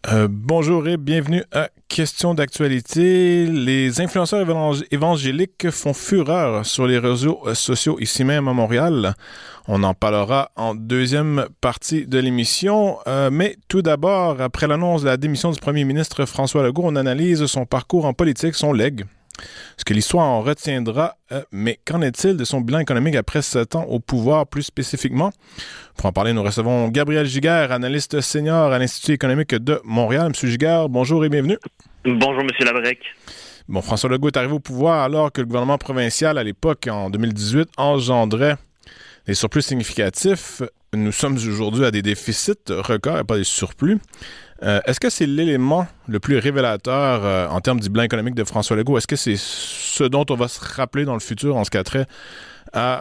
Bonjour et bienvenue à Question d'actualité. Les influenceurs évangéliques font fureur sur les réseaux sociaux ici même à Montréal. On en parlera en deuxième partie de l'émission. Mais tout d'abord, après l'annonce de la démission du premier ministre François Legault, on analyse son parcours en politique, son legs. Ce que l'histoire en retiendra, mais qu'en est-il de son bilan économique après 7 ans au pouvoir plus spécifiquement? Pour en parler, nous recevons Gabriel Giguère, analyste senior à l'Institut économique de Montréal. Monsieur Giguère, bonjour et bienvenue. Bonjour, Monsieur Labrec. Bon, François Legault est arrivé au pouvoir alors que le gouvernement provincial, à l'époque, en 2018, engendrait des surplus significatifs. Nous sommes aujourd'hui à des déficits records et pas des surplus. Est-ce que c'est l'élément le plus révélateur en termes du bilan économique de François Legault? Est-ce que c'est ce dont on va se rappeler dans le futur en ce qui a trait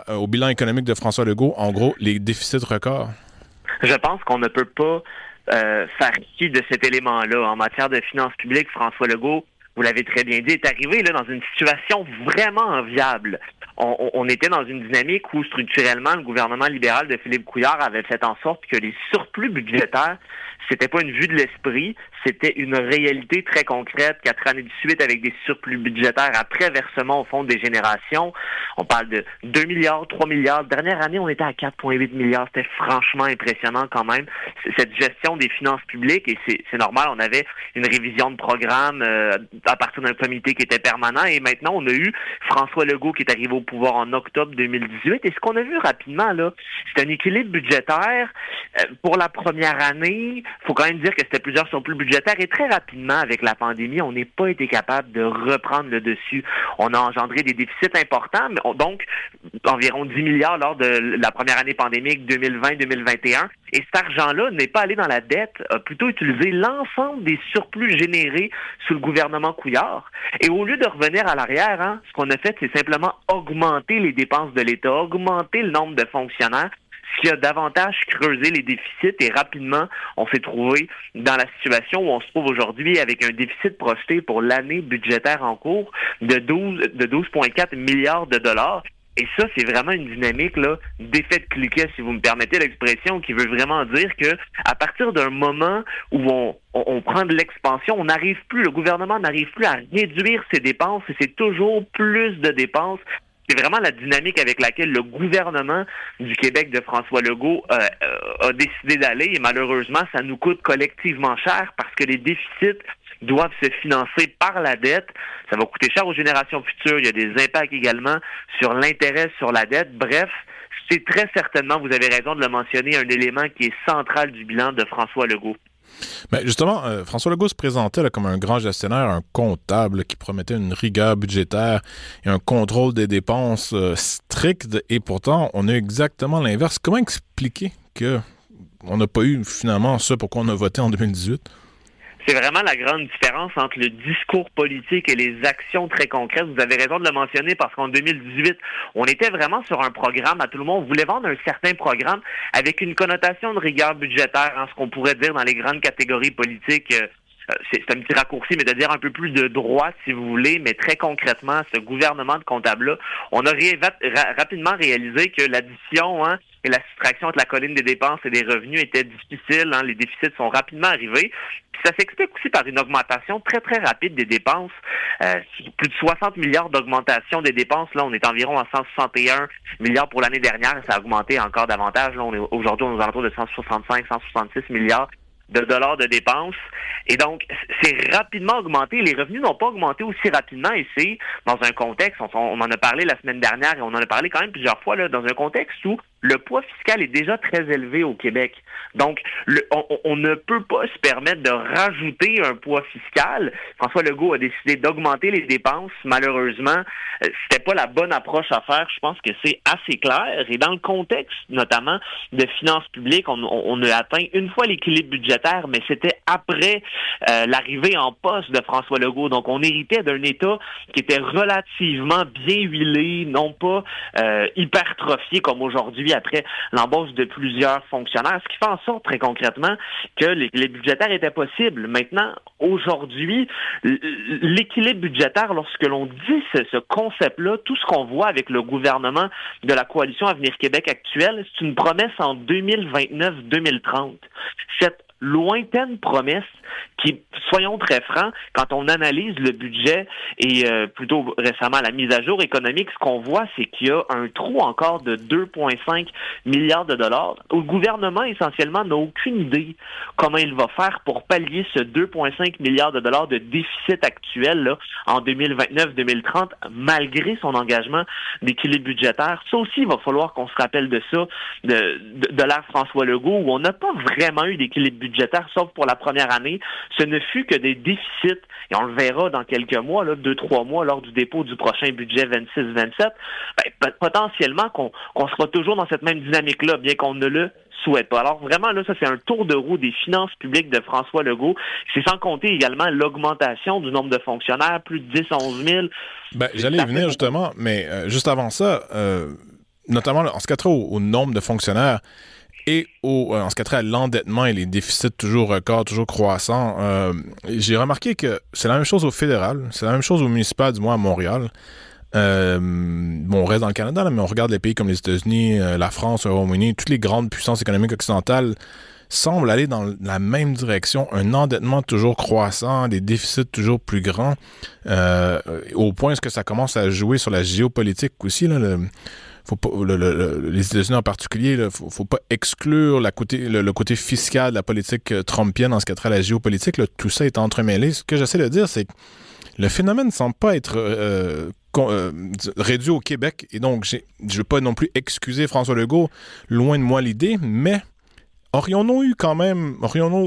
au bilan économique de François Legault, en gros, les déficits records? Je pense qu'on ne peut pas faire fi de cet élément-là. En matière de finances publiques, François Legault, vous l'avez très bien dit, est arrivé là, dans une situation vraiment enviable. On était dans une dynamique où, structurellement, le gouvernement libéral de Philippe Couillard avait fait en sorte que les surplus budgétaires, c'était pas une vue de l'esprit, c'était une réalité très concrète, 4 années de suite avec des surplus budgétaires après versement au Fonds des générations. On parle de 2 milliards, 3 milliards. Dernière année, on était à 4,8 milliards. C'était franchement impressionnant quand même, cette gestion des finances publiques. Et c'est normal, on avait une révision de programme à partir d'un comité qui était permanent. Et maintenant, on a eu François Legault qui est arrivé au pouvoir en octobre 2018. Et ce qu'on a vu rapidement, là, c'est un équilibre budgétaire. Pour la première année, il faut quand même dire que c'était plusieurs surplus budgétaires. Et très rapidement, avec la pandémie, on n'est pas été capable de reprendre le dessus. On a engendré des déficits importants, mais donc environ 10 milliards lors de la première année pandémique 2020-2021. Et cet argent-là n'est pas allé dans la dette, a plutôt utilisé l'ensemble des surplus générés sous le gouvernement Couillard. Et au lieu de revenir à l'arrière, ce qu'on a fait, c'est simplement augmenter les dépenses de l'État, augmenter le nombre de fonctionnaires, ce qui a davantage creusé les déficits. Et rapidement, on s'est trouvé dans la situation où on se trouve aujourd'hui avec un déficit projeté pour l'année budgétaire en cours de 12,4 milliards de dollars. Et ça, c'est vraiment une dynamique là d'effet de cliquet, si vous me permettez l'expression, qui veut vraiment dire que à partir d'un moment où on prend de l'expansion, le gouvernement n'arrive plus à réduire ses dépenses et c'est toujours plus de dépenses. C'est vraiment la dynamique avec laquelle le gouvernement du Québec de François Legault a décidé d'aller. Et malheureusement, ça nous coûte collectivement cher parce que les déficits doivent se financer par la dette. Ça va coûter cher aux générations futures. Il y a des impacts également sur l'intérêt sur la dette. Bref, c'est très certainement, vous avez raison de le mentionner, un élément qui est central du bilan de François Legault. Ben justement, François Legault se présentait là, comme un grand gestionnaire, un comptable qui promettait une rigueur budgétaire et un contrôle des dépenses strict. Et pourtant, on a exactement l'inverse. Comment expliquer qu'on n'a pas eu finalement ça pourquoi on a voté en 2018? C'est vraiment la grande différence entre le discours politique et les actions très concrètes. Vous avez raison de le mentionner parce qu'en 2018, on était vraiment sur un programme à tout le monde. On voulait vendre un certain programme avec une connotation de rigueur budgétaire, ce qu'on pourrait dire dans les grandes catégories politiques. C'est un petit raccourci, mais de dire un peu plus de droit, si vous voulez, mais très concrètement, ce gouvernement de comptables-là, on a rapidement réalisé que l'addition et la soustraction entre la colline des dépenses et des revenus était difficile. Les déficits sont rapidement arrivés. Puis ça s'explique aussi par une augmentation très, très rapide des dépenses. Plus de 60 milliards d'augmentation des dépenses. Là, on est environ à 161 milliards pour l'année dernière. Ça a augmenté encore davantage. Là, aujourd'hui, on est aux alentours de 165, 166 milliards de dollars de dépenses. Et donc, c'est rapidement augmenté. Les revenus n'ont pas augmenté aussi rapidement et c'est dans un contexte, on en a parlé la semaine dernière et on en a parlé quand même plusieurs fois, là, dans un contexte où le poids fiscal est déjà très élevé au Québec. Donc, on ne peut pas se permettre de rajouter un poids fiscal. François Legault a décidé d'augmenter les dépenses. Malheureusement, c'était pas la bonne approche à faire. Je pense que c'est assez clair. Et dans le contexte, notamment, de finances publiques, on a atteint une fois l'équilibre budgétaire, mais c'était après l'arrivée en poste de François Legault. Donc, on héritait d'un État qui était relativement bien huilé, non pas hypertrophié comme aujourd'hui après l'embauche de plusieurs fonctionnaires, ce qui fait en sorte très concrètement que l'équilibre budgétaire était possible. Maintenant, aujourd'hui, l'équilibre budgétaire, lorsque l'on dit ce concept-là, tout ce qu'on voit avec le gouvernement de la coalition Avenir Québec actuelle, c'est une promesse en 2029-2030. Cette lointaines promesses qui, soyons très francs, quand on analyse le budget et plutôt récemment la mise à jour économique, ce qu'on voit, c'est qu'il y a un trou encore de 2,5 milliards de dollars où le gouvernement, essentiellement, n'a aucune idée comment il va faire pour pallier ce 2,5 milliards de dollars de déficit actuel là, en 2029-2030, malgré son engagement d'équilibre budgétaire. Ça aussi, il va falloir qu'on se rappelle de ça, de l'ère François Legault, où on n'a pas vraiment eu d'équilibre budgétaire, sauf pour la première année. Ce ne fut que des déficits, et on le verra dans quelques mois, 2-3 mois, lors du dépôt du prochain budget 26-27, potentiellement qu'on sera toujours dans cette même dynamique-là, bien qu'on ne le souhaite pas. Alors vraiment, là, ça c'est un tour de roue des finances publiques de François Legault. C'est sans compter également l'augmentation du nombre de fonctionnaires, plus de 10-11 000. J'allais y venir justement, mais juste avant ça, notamment en ce qui a trait au nombre de fonctionnaires et en ce qui a trait à l'endettement et les déficits toujours records, toujours croissants, j'ai remarqué que c'est la même chose au fédéral, c'est la même chose au municipal, du moins à Montréal. On reste dans le Canada, là, mais on regarde les pays comme les États-Unis, la France, le Royaume-Uni, toutes les grandes puissances économiques occidentales semblent aller dans la même direction, un endettement toujours croissant, des déficits toujours plus grands, au point que ça commence à jouer sur la géopolitique aussi. Là, faut pas, les États-Unis en particulier, il ne faut pas exclure le côté fiscal de la politique trumpienne en ce qui a trait à la géopolitique. Là, tout ça est entremêlé. Ce que j'essaie de dire, c'est que le phénomène ne semble pas être réduit au Québec. Et donc, je ne veux pas non plus excuser François Legault, loin de moi l'idée, mais aurions-nous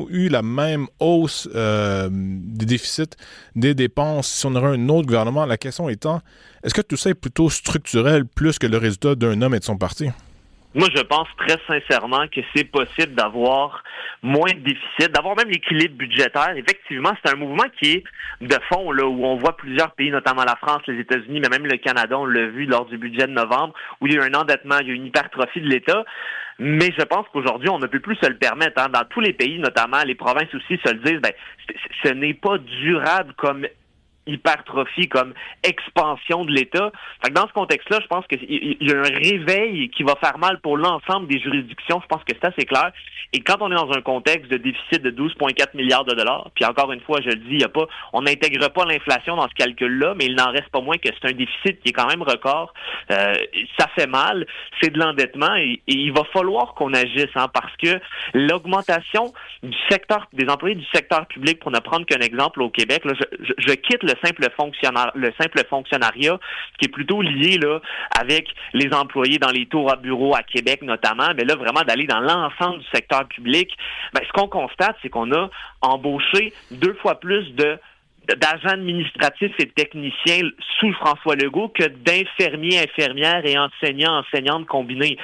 eu la même hausse des déficits, des dépenses si on aurait un autre gouvernement? La question étant, est-ce que tout ça est plutôt structurel plus que le résultat d'un homme et de son parti? Moi, je pense très sincèrement que c'est possible d'avoir moins de déficit, d'avoir même l'équilibre budgétaire. Effectivement, c'est un mouvement qui est de fond, là, où on voit plusieurs pays, notamment la France, les États-Unis, mais même le Canada, on l'a vu lors du budget de novembre, où il y a eu un endettement, il y a eu une hypertrophie de l'État. Mais je pense qu'aujourd'hui, on ne peut plus se le permettre. Hein. Dans tous les pays, notamment les provinces aussi, se le disent, ce n'est pas durable comme hypertrophie, comme expansion de l'État. Fait que dans ce contexte-là, je pense qu'il y a un réveil qui va faire mal pour l'ensemble des juridictions. Je pense que c'est assez clair. Et quand on est dans un contexte de déficit de 12,4 milliards de dollars, puis encore une fois, je le dis, on n'intègre pas l'inflation dans ce calcul-là, mais il n'en reste pas moins que c'est un déficit qui est quand même record. Ça fait mal, c'est de l'endettement et il va falloir qu'on agisse, hein, parce que l'augmentation du secteur, des employés du secteur public, pour ne prendre qu'un exemple au Québec, là, je quitte le simple fonctionnariat, qui est plutôt lié là avec les employés dans les tours à bureaux à Québec notamment, mais là vraiment d'aller dans l'ensemble du secteur public. Ce qu'on constate, c'est qu'on a embauché 2 fois plus d'agents administratifs et de techniciens sous François Legault que d'infirmiers, infirmières et enseignants, enseignantes combinés.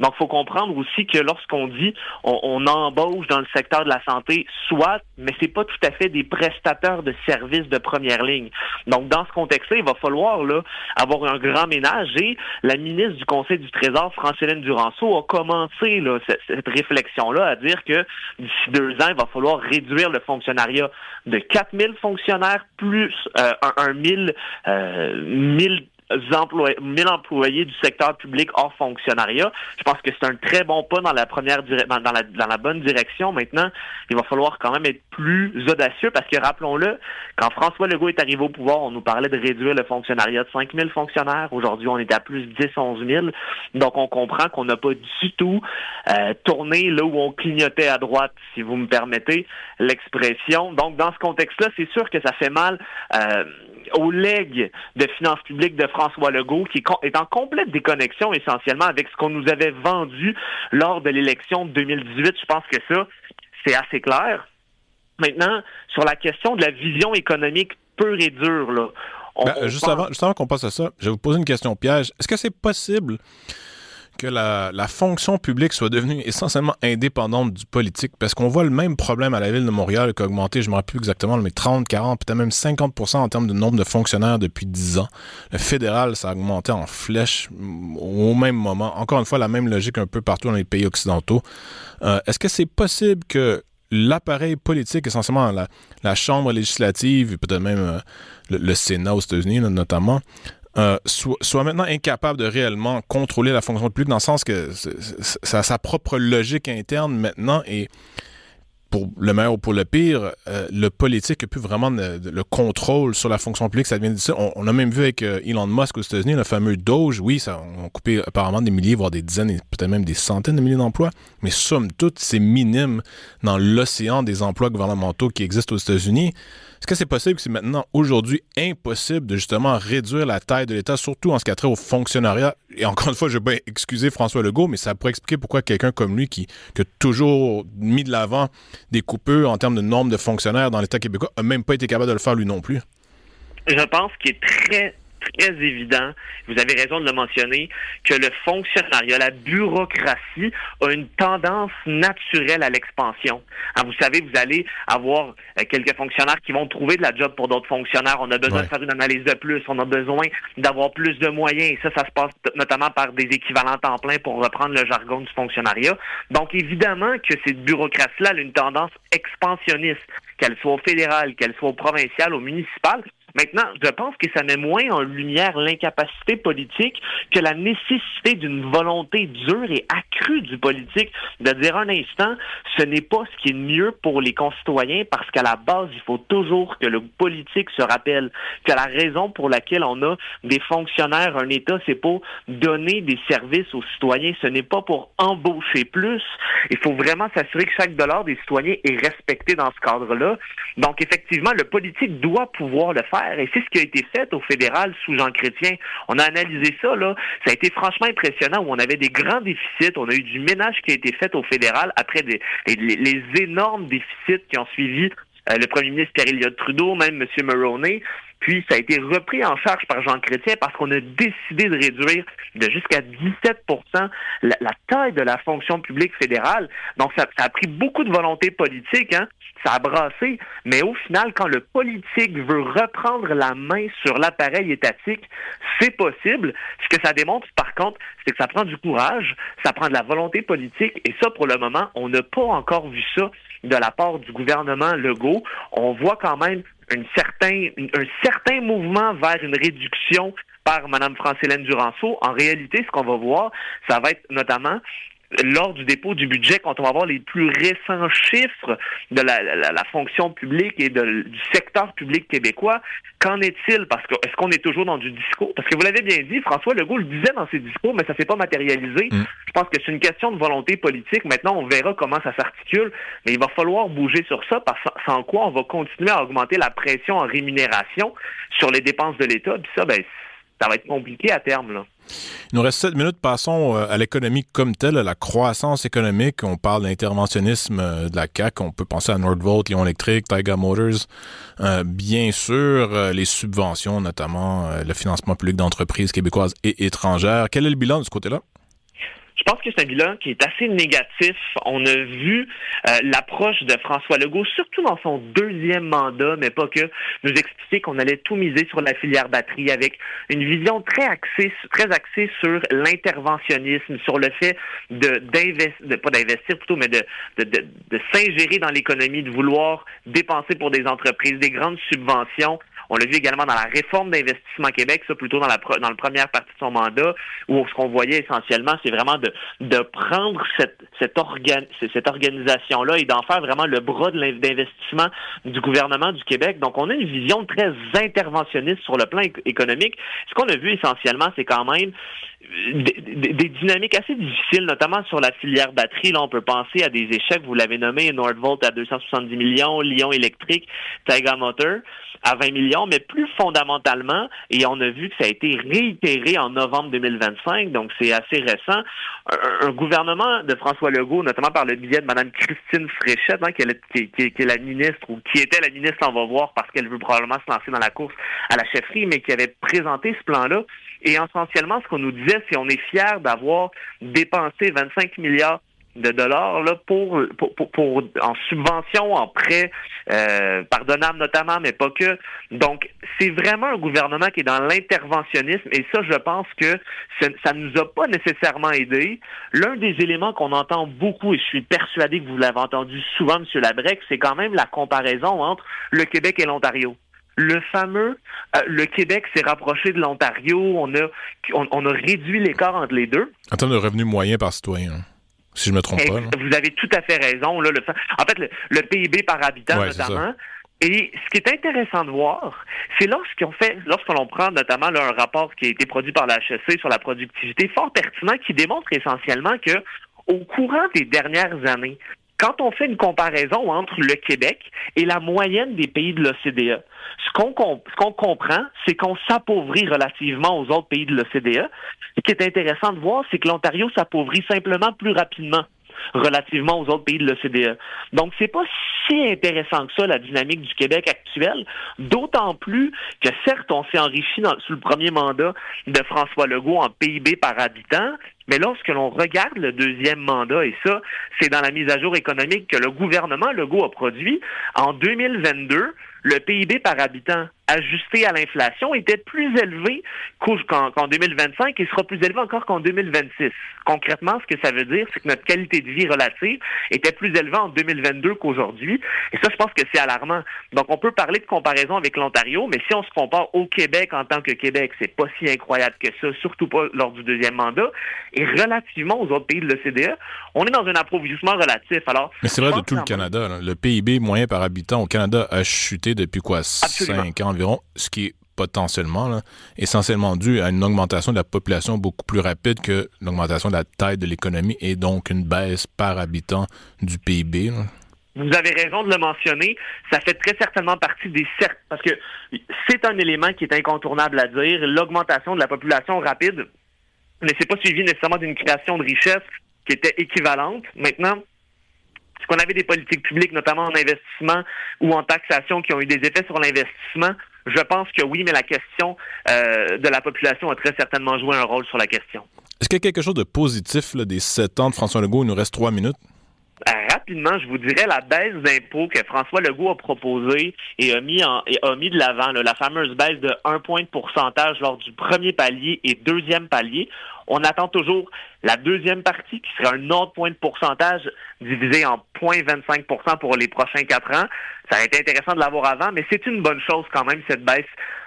Donc, il faut comprendre aussi que lorsqu'on dit on embauche dans le secteur de la santé, soit, mais c'est pas tout à fait des prestataires de services de première ligne. Donc, dans ce contexte-là, il va falloir là avoir un grand ménage et la ministre du Conseil du Trésor, Francilène Duranceau, a commencé là, cette réflexion-là à dire que d'ici 2 ans, il va falloir réduire le fonctionnariat de 4 000 fonctionnaires plus 1000 employés du secteur public hors fonctionnariat. Je pense que c'est un très bon pas dans la dans la bonne direction. Maintenant, il va falloir quand même être plus audacieux parce que, rappelons-le, quand François Legault est arrivé au pouvoir, on nous parlait de réduire le fonctionnariat de 5 000 fonctionnaires. Aujourd'hui, on est à plus de 10-11 000. Donc, on comprend qu'on n'a pas du tout tourné là où on clignotait à droite, si vous me permettez l'expression. Donc, dans ce contexte-là, c'est sûr que ça fait mal au legs de finances publiques de François Legault, qui est en complète déconnexion essentiellement avec ce qu'on nous avait vendu lors de l'élection de 2018. Je pense que ça, c'est assez clair. Maintenant, sur la question de la vision économique pure et dure, là, juste avant qu'on passe à ça, je vais vous poser une question piège. Est-ce que c'est possible que la fonction publique soit devenue essentiellement indépendante du politique? Parce qu'on voit le même problème à la Ville de Montréal qui a augmenté, je ne me rappelle plus exactement, mais 30, 40, peut-être même 50% en termes de nombre de fonctionnaires depuis 10 ans. Le fédéral, ça a augmenté en flèche au même moment. Encore une fois, la même logique un peu partout dans les pays occidentaux. Est-ce que c'est possible que l'appareil politique, essentiellement la Chambre législative, et peut-être même le Sénat aux États-Unis notamment, soit maintenant incapable de réellement contrôler la fonction publique, dans le sens que ça a sa propre logique interne maintenant, et pour le meilleur ou pour le pire, le politique n'a plus vraiment le contrôle sur la fonction publique. Ça devient difficile. On a même vu avec Elon Musk aux États-Unis, le fameux Doge. Oui, ça on a coupé apparemment des milliers, voire des dizaines, et peut-être même des centaines de milliers d'emplois. Mais somme toute, c'est minime dans l'océan des emplois gouvernementaux qui existent aux États-Unis. Est-ce que c'est possible que c'est maintenant, aujourd'hui, impossible de justement réduire la taille de l'État, surtout en ce qui a trait au fonctionnariat? Et encore une fois, je ne vais pas excuser François Legault, mais ça pourrait expliquer pourquoi quelqu'un comme lui, qui a toujours mis de l'avant des coupures en termes de nombre de fonctionnaires dans l'État québécois, n'a même pas été capable de le faire lui non plus. Je pense qu'il est très évident, vous avez raison de le mentionner, que le fonctionnariat, la bureaucratie a une tendance naturelle à l'expansion. Hein, vous savez, vous allez avoir quelques fonctionnaires qui vont trouver de la job pour d'autres fonctionnaires. On a besoin de faire une analyse de plus, on a besoin d'avoir plus de moyens. Et ça se passe notamment par des équivalents temps plein pour reprendre le jargon du fonctionnariat. Donc, évidemment que cette bureaucratie-là a une tendance expansionniste, qu'elle soit au fédéral, qu'elle soit au provincial, au municipal. Maintenant, je pense que ça met moins en lumière l'incapacité politique que la nécessité d'une volonté dure et accrue du politique de dire un instant, ce n'est pas ce qui est mieux pour les concitoyens parce qu'à la base, il faut toujours que le politique se rappelle que la raison pour laquelle on a des fonctionnaires, un État, c'est pour donner des services aux citoyens, ce n'est pas pour embaucher plus. Il faut vraiment s'assurer que chaque dollar des citoyens est respecté dans ce cadre-là. Donc, effectivement, le politique doit pouvoir le faire. Et c'est ce qui a été fait au fédéral sous Jean Chrétien. On a analysé ça, là. Ça a été franchement impressionnant où on avait des grands déficits. On a eu du ménage qui a été fait au fédéral après les énormes déficits qui ont suivi le premier ministre Pierre-Éliott Trudeau, même M. Mulroney. Puis, ça a été repris en charge par Jean Chrétien parce qu'on a décidé de réduire de jusqu'à 17% la taille de la fonction publique fédérale. Donc, ça a pris beaucoup de volonté politique, hein. Ça a brassé. Mais au final, quand le politique veut reprendre la main sur l'appareil étatique, c'est possible. Ce que ça démontre, par contre, c'est que ça prend du courage, ça prend de la volonté politique. Et ça, pour le moment, on n'a pas encore vu ça de la part du gouvernement Legault. On voit quand même un certain mouvement vers une réduction par Mme France-Hélène Duranceau. En réalité, ce qu'on va voir, ça va être notamment lors du dépôt du budget, quand on va voir les plus récents chiffres de la fonction publique et du secteur public québécois, qu'en est-il? Parce que est-ce qu'on est toujours dans du discours? Parce que vous l'avez bien dit, François Legault le disait dans ses discours, mais ça ne s'est pas matérialisé. Je pense que c'est une question de volonté politique. Maintenant, on verra comment ça s'articule, mais il va falloir bouger sur ça, parce sans quoi on va continuer à augmenter la pression en rémunération sur les dépenses de l'État. Puis ça, ça va être compliqué à terme, là. Il nous reste 7 minutes. Passons à l'économie comme telle, à la croissance économique. On parle d'interventionnisme de la CAQ. On peut penser à Nordvolt, Lion Electric, Taiga Motors. Bien sûr, les subventions, notamment le financement public d'entreprises québécoises et étrangères. Quel est le bilan de ce côté-là? Je pense que c'est un bilan qui est assez négatif. On a vu l'approche de François Legault, surtout dans son deuxième mandat, mais pas que, nous expliquer qu'on allait tout miser sur la filière batterie avec une vision très axée sur l'interventionnisme, sur le fait pas d'investir plutôt, mais de s'ingérer dans l'économie, de vouloir dépenser pour des entreprises, des grandes subventions. On l'a vu également dans la réforme d'Investissement Québec, ça plutôt dans la première partie de son mandat, où ce qu'on voyait essentiellement, c'est vraiment de prendre cette organisation-là et d'en faire vraiment le bras d'investissement du gouvernement du Québec. Donc, on a une vision très interventionniste sur le plan économique. Ce qu'on a vu essentiellement, c'est quand même des dynamiques assez difficiles, notamment sur la filière batterie. Là, on peut penser à des échecs, vous l'avez nommé, Nordvolt à 270 millions, Lion Electric, Taiga Motor à 20 millions, mais plus fondamentalement, et on a vu que ça a été réitéré en novembre 2025, donc c'est assez récent, un gouvernement de François Legault, notamment par le biais de Mme Christine Fréchette, hein, qui est la ministre, ou qui était la ministre, on va voir, parce qu'elle veut probablement se lancer dans la course à la chefferie, mais qui avait présenté ce plan-là. Et essentiellement, ce qu'on nous disait, c'est qu'on est fiers d'avoir dépensé 25 milliards de dollars là, pour en subvention, en prêts pardonnables notamment, mais pas que. Donc, c'est vraiment un gouvernement qui est dans l'interventionnisme, et ça, je pense que ça ne nous a pas nécessairement aidé. L'un des éléments qu'on entend beaucoup, et je suis persuadé que vous l'avez entendu souvent, M. Labrec, c'est quand même la comparaison entre le Québec et l'Ontario. Le fameux, le Québec s'est rapproché de l'Ontario, on a réduit l'écart entre les deux. En termes de revenus moyens par citoyen. si je me trompe pas. Là. Vous avez tout à fait raison. Là, en fait, le PIB par habitant, notamment. Et ce qui est intéressant de voir, c'est lorsqu'on prend notamment là, un rapport qui a été produit par la HEC sur la productivité, fort pertinent, qui démontre essentiellement que au courant des dernières années, quand on fait une comparaison entre le Québec et la moyenne des pays de l'OCDE, ce qu'on comprend, c'est qu'on s'appauvrit relativement aux autres pays de l'OCDE. Ce qui est intéressant de voir, c'est que l'Ontario s'appauvrit simplement plus rapidement relativement aux autres pays de l'OCDE. Donc, c'est pas si intéressant que ça, la dynamique du Québec actuelle, d'autant plus que, certes, on s'est enrichi sous le premier mandat de François Legault en PIB par habitant, mais lorsque l'on regarde le deuxième mandat, et ça, c'est dans la mise à jour économique que le gouvernement Legault a produit, en 2022, le PIB par habitant ajusté à l'inflation était plus élevé qu'en 2025 et sera plus élevé encore qu'en 2026. Concrètement, ce que ça veut dire, c'est que notre qualité de vie relative était plus élevée en 2022 qu'aujourd'hui. Et ça, je pense que c'est alarmant. Donc, on peut parler de comparaison avec l'Ontario, mais si on se compare au Québec en tant que Québec, c'est pas si incroyable que ça, surtout pas lors du deuxième mandat. Et relativement aux autres pays de l'OCDE, on est dans un appauvrissement relatif. Alors, mais c'est vrai de tout le Canada. Là. Le PIB moyen par habitant au Canada a chuté depuis quoi? Absolument. 5 ans environ, ce qui est potentiellement, là, essentiellement dû à une augmentation de la population beaucoup plus rapide que l'augmentation de la taille de l'économie et donc une baisse par habitant du PIB. Là. Vous avez raison de le mentionner. Ça fait très certainement partie des certes, parce que c'est un élément qui est incontournable à dire. L'augmentation de la population rapide ne s'est pas suivie nécessairement d'une création de richesse qui était équivalente. Maintenant, est-ce qu'on avait des politiques publiques, notamment en investissement ou en taxation, qui ont eu des effets sur l'investissement? Je pense que oui, mais la question de la population a très certainement joué un rôle sur la question. Est-ce qu'il y a quelque chose de positif là, des 7 ans de François Legault? Il nous reste 3 minutes. Rapidement, je vous dirais la baisse d'impôts que François Legault a proposée et a mis de l'avant, là, la fameuse baisse de 1 point de pourcentage lors du premier palier et deuxième palier. On attend toujours la deuxième partie qui sera un autre point de pourcentage divisé en 0,25% pour les prochains 4 ans. Ça aurait été intéressant de l'avoir avant, mais c'est une bonne chose quand même, cette baisse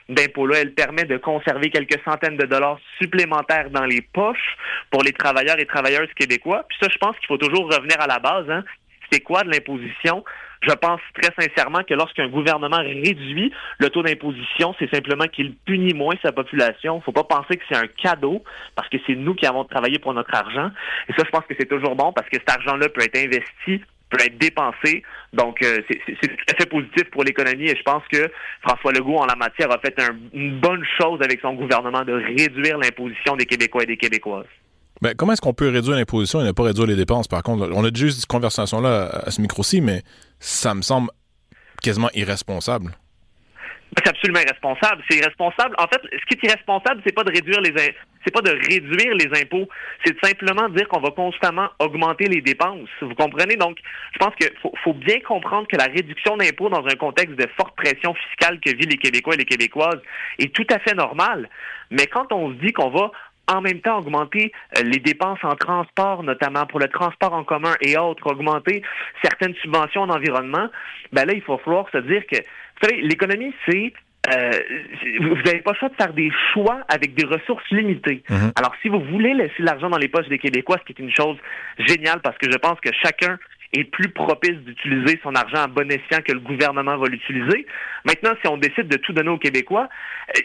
d'impôt-là. Elle permet de conserver quelques centaines de dollars supplémentaires dans les poches pour les travailleurs et travailleuses québécois. Puis ça, je pense qu'il faut toujours revenir à la base. Hein. C'est quoi de l'imposition? Je pense très sincèrement que lorsqu'un gouvernement réduit le taux d'imposition, c'est simplement qu'il punit moins sa population. Il ne faut pas penser que c'est un cadeau, parce que c'est nous qui avons travaillé pour notre argent. Et ça, je pense que c'est toujours bon, parce que cet argent-là peut être investi, peut être dépensé. Donc, c'est tout à fait positif pour l'économie. Et je pense que François Legault, en la matière, a fait une bonne chose avec son gouvernement de réduire l'imposition des Québécois et des Québécoises. Ben, comment est-ce qu'on peut réduire l'imposition et ne pas réduire les dépenses, par contre? On a déjà eu cette conversation-là à ce micro-ci, mais ça me semble quasiment irresponsable. C'est absolument irresponsable. C'est irresponsable. En fait, ce qui est irresponsable, c'est pas de réduire les impôts. C'est simplement de dire qu'on va constamment augmenter les dépenses. Vous comprenez? Donc, je pense qu'il faut bien comprendre que la réduction d'impôts dans un contexte de forte pression fiscale que vivent les Québécois et les Québécoises est tout à fait normal. Mais quand on se dit qu'on va en même temps augmenter les dépenses en transport, notamment pour le transport en commun et autres, augmenter certaines subventions en environnement, ben là, il va falloir se dire que, vous savez, l'économie, c'est vous n'avez pas le choix de faire des choix avec des ressources limitées. Mm-hmm. Alors, si vous voulez laisser l'argent dans les poches des Québécois, ce qui est une chose géniale, parce que je pense que chacun est plus propice d'utiliser son argent à bon escient que le gouvernement va l'utiliser. Maintenant, si on décide de tout donner aux Québécois,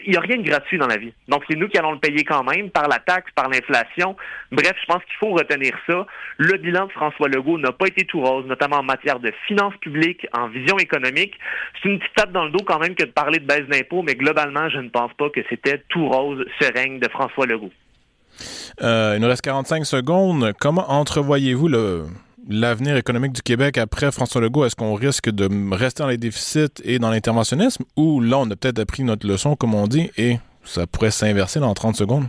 il n'y a rien de gratuit dans la vie. Donc, c'est nous qui allons le payer quand même, par la taxe, par l'inflation. Bref, je pense qu'il faut retenir ça. Le bilan de François Legault n'a pas été tout rose, notamment en matière de finances publiques, en vision économique. C'est une petite tape dans le dos quand même que de parler de baisse d'impôts, mais globalement, je ne pense pas que c'était tout rose ce règne de François Legault. Il nous reste 45 secondes. Comment entrevoyez-vous l'avenir économique du Québec après François Legault? Est-ce qu'on risque de rester dans les déficits et dans l'interventionnisme, ou là, on a peut-être appris notre leçon, comme on dit, et ça pourrait s'inverser dans 30 secondes?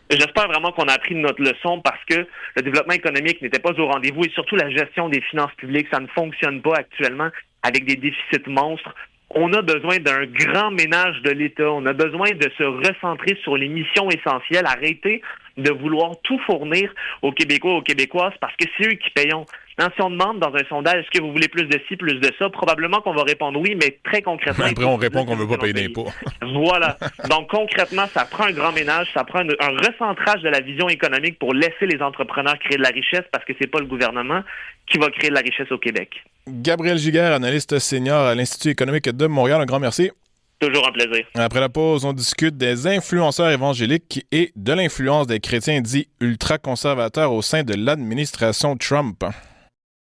J'espère vraiment qu'on a appris notre leçon, parce que le développement économique n'était pas au rendez-vous, et surtout la gestion des finances publiques, ça ne fonctionne pas actuellement avec des déficits monstres. On a besoin d'un grand ménage de l'État. On a besoin de se recentrer sur les missions essentielles, arrêter de vouloir tout fournir aux Québécois, aux Québécoises, parce que c'est eux qui payons. Si on demande dans un sondage, est-ce que vous voulez plus de ci, plus de ça, probablement qu'on va répondre oui, mais très concrètement... Après, on répond qu'on ne veut pas payer d'impôts. Voilà. Donc, concrètement, ça prend un grand ménage, ça prend un recentrage de la vision économique pour laisser les entrepreneurs créer de la richesse, parce que c'est pas le gouvernement qui va créer de la richesse au Québec. Gabriel Giguère, analyste senior à l'Institut économique de Montréal, un grand merci. Toujours un plaisir. Après la pause, on discute des influenceurs évangéliques et de l'influence des chrétiens dits ultra-conservateurs au sein de l'administration Trump.